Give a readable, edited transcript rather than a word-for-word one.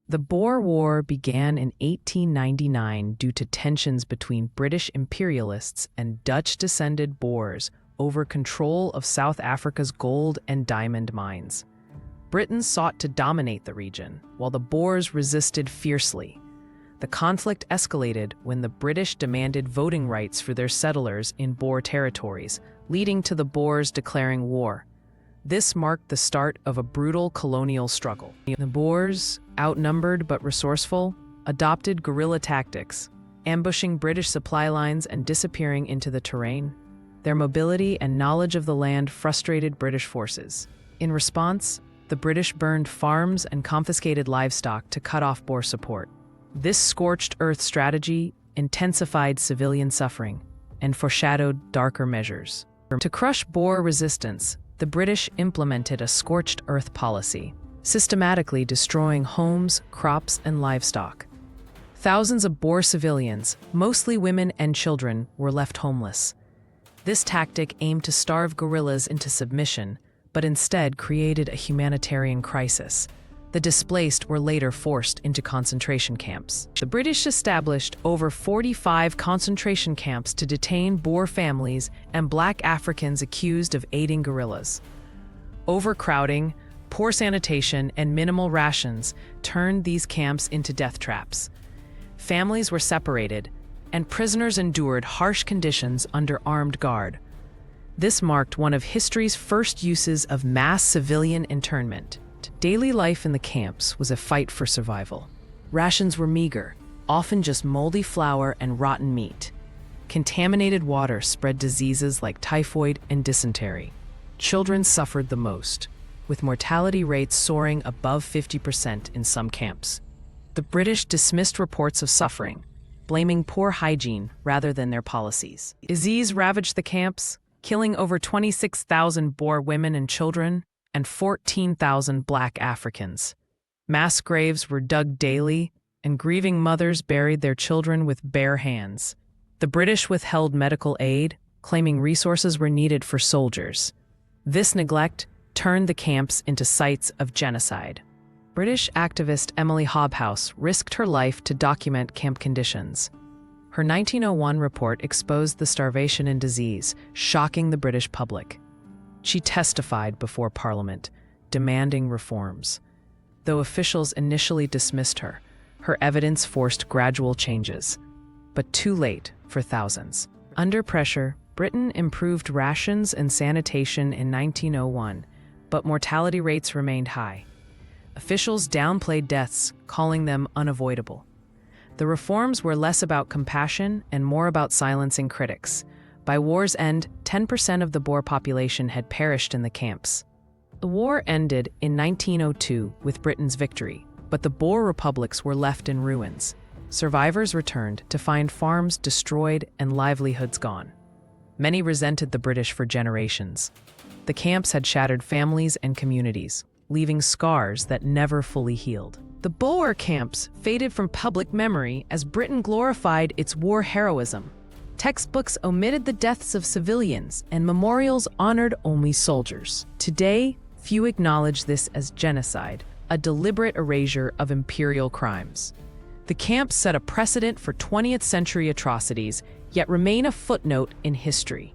The Boer War began in 1899 due to tensions between British imperialists and Dutch-descended Boers over control of South Africa's gold and diamond mines. Britain sought to dominate the region, while the Boers resisted fiercely. The conflict escalated when the British demanded voting rights for their settlers in Boer territories, leading to the Boers declaring war. This marked the start of a brutal colonial struggle. The Boers, outnumbered but resourceful, adopted guerrilla tactics, ambushing British supply lines and disappearing into the terrain. Their mobility and knowledge of the land frustrated British forces. In response, the British burned farms and confiscated livestock to cut off Boer support. This scorched earth strategy intensified civilian suffering and foreshadowed darker measures. To crush Boer resistance, the British implemented a scorched earth policy, systematically destroying homes, crops, and livestock. Thousands of Boer civilians, mostly women and children, were left homeless. This tactic aimed to starve guerrillas into submission, but instead created a humanitarian crisis. The displaced were later forced into concentration camps. The British established over 45 concentration camps to detain Boer families and Black Africans accused of aiding guerrillas. Overcrowding, poor sanitation, and minimal rations turned these camps into death traps. Families were separated, and prisoners endured harsh conditions under armed guard. This marked one of history's first uses of mass civilian internment. Daily life in the camps was a fight for survival. Rations were meager, often just moldy flour and rotten meat. Contaminated water spread diseases like typhoid and dysentery. Children suffered the most, with mortality rates soaring above 50% in some camps. The British dismissed reports of suffering, blaming poor hygiene rather than their policies. Disease ravaged the camps, killing over 26,000 Boer women and children, and 14,000 Black Africans. Mass graves were dug daily, and grieving mothers buried their children with bare hands. The British withheld medical aid, claiming resources were needed for soldiers. This neglect turned the camps into sites of genocide. British activist Emily Hobhouse risked her life to document camp conditions. Her 1901 report exposed the starvation and disease, shocking the British public. She testified before Parliament, demanding reforms. Though officials initially dismissed her, her evidence forced gradual changes. But too late for thousands. Under pressure, Britain improved rations and sanitation in 1901, but mortality rates remained high. Officials downplayed deaths, calling them unavoidable. The reforms were less about compassion and more about silencing critics. By war's end, 10% of the Boer population had perished in the camps. The war ended in 1902 with Britain's victory, but the Boer republics were left in ruins. Survivors returned to find farms destroyed and livelihoods gone. Many resented the British for generations. The camps had shattered families and communities, leaving scars that never fully healed. The Boer camps faded from public memory as Britain glorified its war heroism. Textbooks omitted the deaths of civilians, and memorials honored only soldiers. Today, few acknowledge this as genocide, a deliberate erasure of imperial crimes. The camps set a precedent for 20th century atrocities, yet remain a footnote in history.